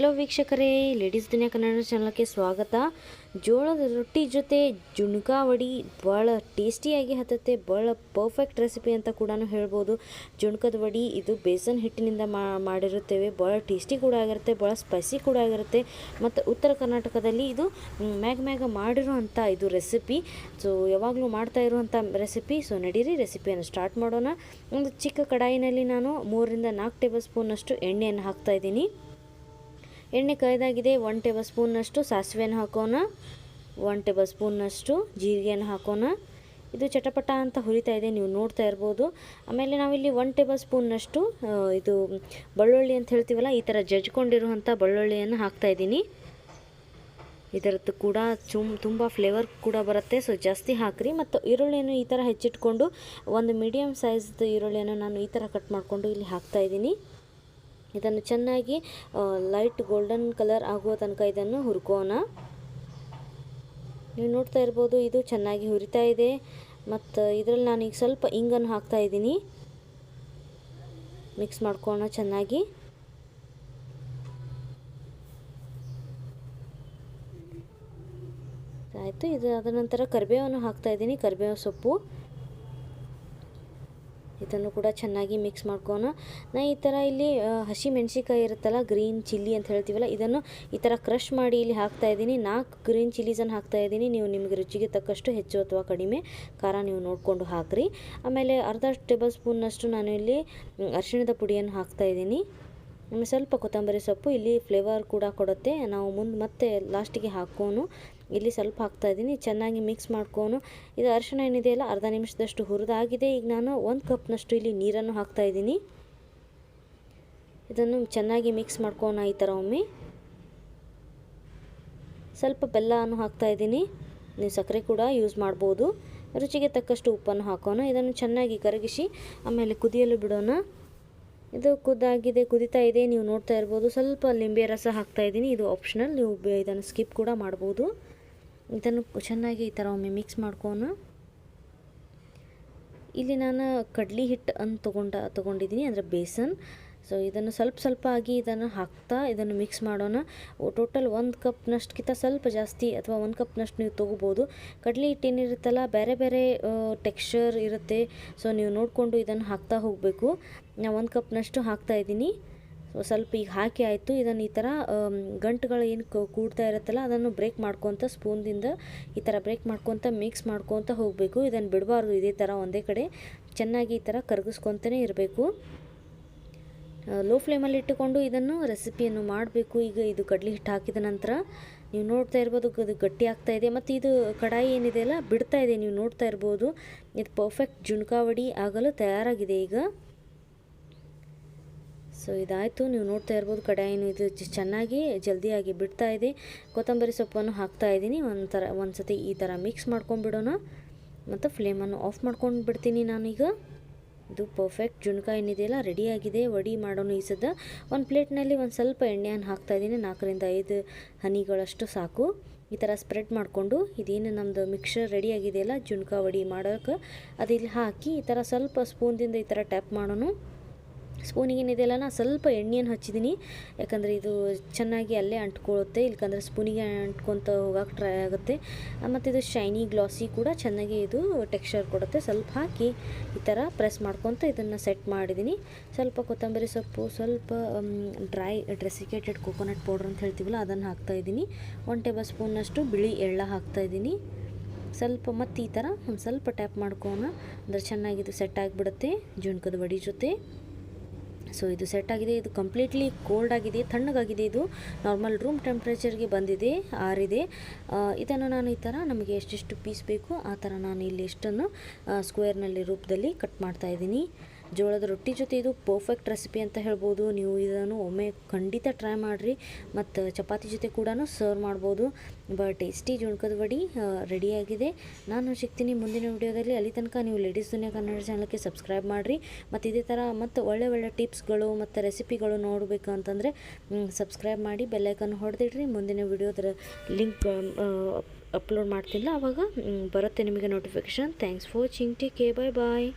Hello ವೀಕ್ಷಕರೇ, ladies ದುನಿಯಾ ಕನ್ನಡ ಚಾನಲ್ಗೆ ಸ್ವಾಗತ. ಜೋಳದ ರೊಟ್ಟಿ ಜೊತೆ ಜುಣ್ಕಾ ವಡಿ ಭಾಳ ಟೇಸ್ಟಿಯಾಗಿ ಹತ್ತತ್ತೆ. ಭಾಳ ಪರ್ಫೆಕ್ಟ್ ರೆಸಿಪಿ ಅಂತ ಕೂಡ ಹೇಳ್ಬೋದು. ಜುಣ್ಕದ ವಡಿ ಇದು ಬೇಸನ್ ಹಿಟ್ಟಿನಿಂದ ಮಾಡಿರುತ್ತೇವೆ. ಭಾಳ ಟೇಸ್ಟಿ ಕೂಡ ಆಗಿರುತ್ತೆ, ಭಾಳ ಸ್ಪೈಸಿ ಕೂಡ ಆಗಿರುತ್ತೆ. ಮತ್ತು ಉತ್ತರ ಕರ್ನಾಟಕದಲ್ಲಿ ಇದು ಮ್ಯಾಗ ಮಾಡಿರುವಂಥ ಇದು ರೆಸಿಪಿ. ಸೊ ಯಾವಾಗಲೂ ಮಾಡ್ತಾ ಇರುವಂಥ ರೆಸಿಪಿ. ಸೊ ನಡೀರಿ ರೆಸಿಪಿಯನ್ನು ಸ್ಟಾರ್ಟ್ ಮಾಡೋಣ. ಒಂದು ಚಿಕ್ಕ ಕಡಾಯಿನಲ್ಲಿ ನಾನು 3 ರಿಂದ 4 ಟೇಬಲ್ ಸ್ಪೂನಷ್ಟು ಎಣ್ಣೆಯನ್ನು ಹಾಕ್ತಾಯಿದ್ದೀನಿ. ಎಣ್ಣೆ ಕಾಯ್ದಾಗಿದೆ. 1 ಟೇಬಲ್ ಸ್ಪೂನ್ನಷ್ಟು ಸಾಸಿವೆಯನ್ನು ಹಾಕೋಣ. 1 ಟೇಬಲ್ ಸ್ಪೂನ್ನಷ್ಟು ಜೀರಿಗೆಯನ್ನು ಹಾಕೋಣ. ಇದು ಚಟಪಟ ಅಂತ ಹುರಿತಾ ಇದೆ, ನೀವು ನೋಡ್ತಾ ಇರ್ಬೋದು. ಆಮೇಲೆ ನಾವಿಲ್ಲಿ 1 ಟೇಬಲ್ ಸ್ಪೂನ್ನಷ್ಟು ಇದು ಬೆಳ್ಳುಳ್ಳಿ ಅಂತ ಹೇಳ್ತೀವಲ್ಲ, ಈ ಥರ ಜಜ್ಕೊಂಡಿರುವಂಥ ಬೆಳ್ಳುಳ್ಳಿಯನ್ನು ಹಾಕ್ತಾಯಿದ್ದೀನಿ. ಇದರದ್ದು ಕೂಡ ತುಂಬ ಫ್ಲೇವರ್ ಕೂಡ ಬರುತ್ತೆ. ಸೊ ಜಾಸ್ತಿ ಹಾಕಿರಿ. ಮತ್ತು ಈರುಳ್ಳಿಯನ್ನು ಈ ಥರ ಹೆಚ್ಚಿಟ್ಕೊಂಡು ಒಂದು ಮೀಡಿಯಮ್ ಸೈಜ್ದು ಈರುಳ್ಳಿಯನ್ನು ನಾನು ಈ ಥರ ಕಟ್ ಮಾಡಿಕೊಂಡು ಇಲ್ಲಿ ಹಾಕ್ತಾಯಿದ್ದೀನಿ. ಇದನ್ನು ಚೆನ್ನಾಗಿ ಲೈಟ್ ಗೋಲ್ಡನ್ ಕಲರ್ ಆಗುವ ತನಕ ಇದನ್ನು ಹುರ್ಕೋಣ. ನೀವು ನೋಡ್ತಾ ಇರ್ಬೋದು, ಇದು ಚೆನ್ನಾಗಿ ಹುರಿತಾ ಇದೆ. ಮತ್ತು ಇದರಲ್ಲಿ ನಾನೀಗ ಸ್ವಲ್ಪ ಇಂಗನ್ನು ಹಾಕ್ತಾಯಿದ್ದೀನಿ. ಮಿಕ್ಸ್ ಮಾಡ್ಕೊಳ್ಳೋಣ ಚೆನ್ನಾಗಿ. ಆಯಿತು. ಇದು ಅದ ನಂತರ ಕರಿಬೇವನ್ನು ಹಾಕ್ತಾಯಿದ್ದೀನಿ, ಕರಿಬೇವು ಸೊಪ್ಪು. ಇದನ್ನು ಕೂಡ ಚೆನ್ನಾಗಿ ಮಿಕ್ಸ್ ಮಾಡ್ಕೋಣ. ನಾ ಈ ಥರ ಇಲ್ಲಿ ಹಸಿ ಮೆಣಸಿಕಾಯಿ ಇರುತ್ತಲ್ಲ, ಗ್ರೀನ್ ಚಿಲ್ಲಿ ಅಂತ ಹೇಳ್ತೀವಲ್ಲ, ಇದನ್ನು ಈ ಥರ ಕ್ರಷ್ ಮಾಡಿ ಇಲ್ಲಿ ಹಾಕ್ತಾಯಿದ್ದೀನಿ. 4 ಗ್ರೀನ್ ಚಿಲ್ಲೀಸನ್ನು ಹಾಕ್ತಾಯಿದ್ದೀನಿ. ನೀವು ನಿಮಗೆ ರುಚಿಗೆ ತಕ್ಕಷ್ಟು ಹೆಚ್ಚು ಅಥವಾ ಕಡಿಮೆ ಖಾರ ನೀವು ನೋಡಿಕೊಂಡು ಹಾಕಿರಿ. ಆಮೇಲೆ ಅರ್ಧ ಟೇಬಲ್ ಸ್ಪೂನ್ನಷ್ಟು ನಾನು ಇಲ್ಲಿ ಅರಿಶಿಣದ ಪುಡಿಯನ್ನು ಹಾಕ್ತಾಯಿದ್ದೀನಿ. ಆಮೇಲೆ ಸ್ವಲ್ಪ ಕೊತ್ತಂಬರಿ ಸೊಪ್ಪು ಇಲ್ಲಿ ಫ್ಲೇವರ್ ಕೂಡ ಕೊಡುತ್ತೆ. ನಾವು ಮತ್ತೆ ಲಾಸ್ಟಿಗೆ ಹಾಕೋನು. ಇಲ್ಲಿ ಸ್ವಲ್ಪ ಹಾಕ್ತಾಯಿದ್ದೀನಿ. ಚೆನ್ನಾಗಿ ಮಿಕ್ಸ್ ಮಾಡ್ಕೋನು. ಇದು ಅರಿಶಿಣ ಏನಿದೆಯಲ್ಲ, ಅರ್ಧ ನಿಮಿಷದಷ್ಟು ಹುರಿದಾಗಿದೆ. ಈಗ ನಾನು 1 ಕಪ್ನಷ್ಟು ಇಲ್ಲಿ ನೀರನ್ನು ಹಾಕ್ತಾಯಿದ್ದೀನಿ. ಇದನ್ನು ಚೆನ್ನಾಗಿ ಮಿಕ್ಸ್ ಮಾಡ್ಕೋಣ ಈ ಥರ ಒಮ್ಮೆ. ಸ್ವಲ್ಪ ಬೆಲ್ಲವನ್ನು ಹಾಕ್ತಾಯಿದ್ದೀನಿ. ನೀವು ಸಕ್ಕರೆ ಕೂಡ ಯೂಸ್ ಮಾಡ್ಬೋದು. ರುಚಿಗೆ ತಕ್ಕಷ್ಟು ಉಪ್ಪನ್ನು ಹಾಕೋಣ. ಇದನ್ನು ಚೆನ್ನಾಗಿ ಕರಗಿಸಿ ಆಮೇಲೆ ಕುದಿಯಲು ಬಿಡೋಣ. ಇದು ಕುದೀತಾ ಇದೆ, ನೀವು ನೋಡ್ತಾ ಇರ್ಬೋದು. ಸ್ವಲ್ಪ ಲಿಂಬೆ ರಸ ಹಾಕ್ತಾಯಿದ್ದೀನಿ. ಇದು ಆಪ್ಷನಲ್, ನೀವು ಇದನ್ನು ಸ್ಕಿಪ್ ಕೂಡ ಮಾಡ್ಬೋದು. ಇದನ್ನು ಚೆನ್ನಾಗಿ ಈ ಥರ ಒಮ್ಮೆ ಮಿಕ್ಸ್ ಮಾಡ್ಕೋಣ. ಇಲ್ಲಿ ನಾನು ಕಡ್ಲಿ ಹಿಟ್ಟು ಅಂತ ತೊಗೊಂಡಿದ್ದೀನಿ, ಅಂದರೆ ಬೇಸನ್. ಸೊ ಇದನ್ನು ಸ್ವಲ್ಪ ಆಗಿ ಇದನ್ನು ಹಾಕ್ತಾ ಇದನ್ನು ಮಿಕ್ಸ್ ಮಾಡೋಣ. ಟೋಟಲ್ 1 ಕಪ್ನಷ್ಟಕ್ಕಿಂತ ಸ್ವಲ್ಪ ಜಾಸ್ತಿ ಅಥವಾ 1 ಕಪ್ನಷ್ಟು ನೀವು ತೊಗೋಬೋದು. ಕಡಲೆ ಹಿಟ್ಟು ಏನಿರುತ್ತಲ್ಲ, ಬೇರೆ ಬೇರೆ ಟೆಕ್ಸ್ಚರ್ ಇರುತ್ತೆ. ಸೊ ನೀವು ನೋಡಿಕೊಂಡು ಇದನ್ನು ಹಾಕ್ತಾ ಹೋಗಬೇಕು. ನಾನು 1 ಕಪ್ನಷ್ಟು ಹಾಕ್ತಾಯಿದ್ದೀನಿ. ಸೊ ಸ್ವಲ್ಪ ಈಗ ಹಾಕಿ ಆಯಿತು. ಇದನ್ನು ಈ ಥರ ಗಂಟುಗಳು ಏನು ಕೂಡ್ತಾ ಇರುತ್ತಲ್ಲ, ಅದನ್ನು ಬ್ರೇಕ್ ಮಾಡ್ಕೊತ ಸ್ಪೂನ್ದಿಂದ ಈ ಥರ ಬ್ರೇಕ್ ಮಾಡ್ಕೊತ ಮಿಕ್ಸ್ ಮಾಡ್ಕೊತ ಹೋಗಬೇಕು. ಇದನ್ನು ಬಿಡಬಾರ್ದು. ಇದೇ ಥರ ಒಂದೇ ಕಡೆ ಚೆನ್ನಾಗಿ ಈ ಥರ ಕರಗಿಸ್ಕೊತನೇ ಇರಬೇಕು. ಲೋ ಫ್ಲೇಮಲ್ಲಿ ಇಟ್ಟುಕೊಂಡು ಇದನ್ನು ರೆಸಿಪಿಯನ್ನು ಮಾಡಬೇಕು. ಈಗ ಇದು ಕಡಲೆ ಹಿಟ್ಟು ಹಾಕಿದ ನಂತರ ನೀವು ನೋಡ್ತಾ ಇರ್ಬೋದು, ಅದು ಗಟ್ಟಿ ಆಗ್ತಾ ಇದೆ. ಮತ್ತು ಇದು ಕಡಾಯಿ ಏನಿದೆಯಲ್ಲ, ಬಿಡ್ತಾ ಇದೆ. ನೀವು ನೋಡ್ತಾ ಇರ್ಬೋದು, ಇದು ಪರ್ಫೆಕ್ಟ್ ಜುಣ್ಕಾ ವಡಿ ಆಗಲು ತಯಾರಾಗಿದೆ ಈಗ. ಸೊ ಇದಾಯಿತು. ನೀವು ನೋಡ್ತಾ ಇರ್ಬೋದು, ಕಡಾಯಿನೂ ಇದು ಚೆನ್ನಾಗಿ ಜಲ್ದಿಯಾಗಿ ಬಿಡ್ತಾ ಇದೆ. ಕೊತ್ತಂಬರಿ ಸೊಪ್ಪನ್ನು ಹಾಕ್ತಾಯಿದ್ದೀನಿ. ಒಂದು ಸತಿ ಈ ಥರ ಮಿಕ್ಸ್ ಮಾಡ್ಕೊಂಡ್ಬಿಡೋಣ. ಮತ್ತು ಫ್ಲೇಮನ್ನು ಆಫ್ ಮಾಡ್ಕೊಂಡು ಬಿಡ್ತೀನಿ ನಾನೀಗ. ಇದು ಪರ್ಫೆಕ್ಟ್ ಜುಣ್ಕಾ ಏನಿದೆಯಲ್ಲ, ರೆಡಿಯಾಗಿದೆ. ವಡಿ ಮಾಡೋಣ ಈ ಸದ್ದ. ಒಂದು ಪ್ಲೇಟ್ನಲ್ಲಿ ಒಂದು ಸ್ವಲ್ಪ ಎಣ್ಣೆಯನ್ನು ಹಾಕ್ತಾಯಿದ್ದೀನಿ. 4 ರಿಂದ 5 ಹನಿಗಳಷ್ಟು ಸಾಕು. ಈ ಥರ ಸ್ಪ್ರೆಡ್ ಮಾಡಿಕೊಂಡು ಇದೇನು ನಮ್ಮದು ಮಿಕ್ಸರ್ ರೆಡಿಯಾಗಿದೆಯಲ್ಲ ಜುಣ್ಕಾ ವಡಿ ಮಾಡೋಕ್ಕೆ, ಅದಿಲ್ಲಿ ಹಾಕಿ ಈ ಥರ ಸ್ವಲ್ಪ ಸ್ಪೂನ್ದಿಂದ ಈ ಥರ ಟ್ಯಾಪ್ ಮಾಡೋಣ. ಸ್ಪೂನಿಗೆ ಏನಿದೆಯಲ್ಲ, ನಾನು ಸ್ವಲ್ಪ ಎಣ್ಣೆಯನ್ನು ಹಚ್ಚಿದ್ದೀನಿ. ಯಾಕಂದರೆ ಇದು ಚೆನ್ನಾಗಿ ಅಲ್ಲೇ ಅಂಟ್ಕೊಳ್ಳುತ್ತೆ, ಇಲ್ಕಂದರೆ ಸ್ಪೂನಿಗೆ ಅಂಟ್ಕೊತ ಹೋಗೋಕೆ ಟ್ರೈ ಆಗುತ್ತೆ. ಮತ್ತು ಇದು ಶೈನಿ ಗ್ಲಾಸಿ ಕೂಡ ಚೆನ್ನಾಗಿ ಇದು ಟೆಕ್ಸ್ಚರ್ ಕೊಡುತ್ತೆ. ಸ್ವಲ್ಪ ಹಾಕಿ ಈ ಥರ ಪ್ರೆಸ್ ಮಾಡ್ಕೊತ ಇದನ್ನು ಸೆಟ್ ಮಾಡಿದ್ದೀನಿ. ಸ್ವಲ್ಪ ಕೊತ್ತಂಬರಿ ಸೊಪ್ಪು, ಸ್ವಲ್ಪ ಡ್ರೈ ಡೆಸಿಕೇಟೆಡ್ ಕೋಕೋನಟ್ ಪೌಡ್ರ್ ಅಂತ ಹೇಳ್ತೀವಲ್ಲ, ಅದನ್ನು ಹಾಕ್ತಾಯಿದ್ದೀನಿ. 1 ಟೇಬಲ್ ಸ್ಪೂನ್ನಷ್ಟು ಬಿಳಿ ಎಳ್ಳು ಹಾಕ್ತಾಯಿದ್ದೀನಿ. ಸ್ವಲ್ಪ ಮತ್ತು ಈ ಥರ ಒಂದು ಸ್ವಲ್ಪ ಟ್ಯಾಪ್ ಮಾಡ್ಕೋಣ, ಅಂದರೆ ಚೆನ್ನಾಗಿದು ಸೆಟ್ ಆಗಿಬಿಡುತ್ತೆ ಜುಣ್ಕದ ವಡಿ ಜೊತೆ. ಸೊ ಇದು ಸೆಟ್ ಆಗಿದೆ. ಇದು ಕಂಪ್ಲೀಟ್ಲಿ ಕೋಲ್ಡ್ ಆಗಿದೆ, ತಣ್ಣಗಾಗಿದೆ. ಇದು ನಾರ್ಮಲ್ ರೂಮ್ ಟೆಂಪ್ರೇಚರ್ಗೆ ಬಂದಿದೆ, ಆರಿದೆ. ಇದನ್ನು ನಾನು ಈ ಥರ ನಮಗೆ ಎಷ್ಟೆಷ್ಟು ಪೀಸ್ ಬೇಕು ಆ ಥರ ನಾನು ಇಲ್ಲಿ ಇಷ್ಟನ್ನು ಸ್ಕ್ವೇರ್ನಲ್ಲಿ ರೂಪದಲ್ಲಿ ಕಟ್ ಮಾಡ್ತಾಯಿದ್ದೀನಿ. ಜೋಳದ ರೊಟ್ಟಿ ಜೊತೆ ಇದು ಪರ್ಫೆಕ್ಟ್ ರೆಸಿಪಿ ಅಂತ ಹೇಳ್ಬೋದು. ನೀವು ಇದನ್ನು ಒಮ್ಮೆ ಖಂಡಿತ ಟ್ರೈ ಮಾಡಿರಿ. ಮತ್ತು ಚಪಾತಿ ಜೊತೆ ಕೂಡ ಸರ್ವ್ ಮಾಡ್ಬೋದು. ಟೇಸ್ಟಿ ಜುಣ್ಕದ ವಡಿ ರೆಡಿಯಾಗಿದೆ. ನಾನು ಸಿಗ್ತೀನಿ ಮುಂದಿನ ವಿಡಿಯೋದಲ್ಲಿ. ಅಲ್ಲಿ ತನಕ ನೀವು ಲೇಡೀಸ್ ದುನಿಯಾ ಕನ್ನಡ ಚಾನಲ್ಗೆ ಸಬ್ಸ್ಕ್ರೈಬ್ ಮಾಡಿರಿ. ಮತ್ತು ಇದೇ ಥರ ಮತ್ತು ಒಳ್ಳೆ ಟಿಪ್ಸ್ಗಳು ಮತ್ತು ರೆಸಿಪಿಗಳು ನೋಡಬೇಕು ಅಂತಂದರೆ ಸಬ್ಸ್ಕ್ರೈಬ್ ಮಾಡಿ ಬೆಲ್ಲೈಕನ್ ಹೊಡೆದಿಡ್ರಿ. ಮುಂದಿನ ವಿಡಿಯೋದ ಲಿಂಕ್ ಅಪ್ಲೋಡ್ ಮಾಡ್ತಿಲ್ಲ, ಆವಾಗ ಬರುತ್ತೆ ನಿಮಗೆ notification. Thanks for watching. Take care. Bye.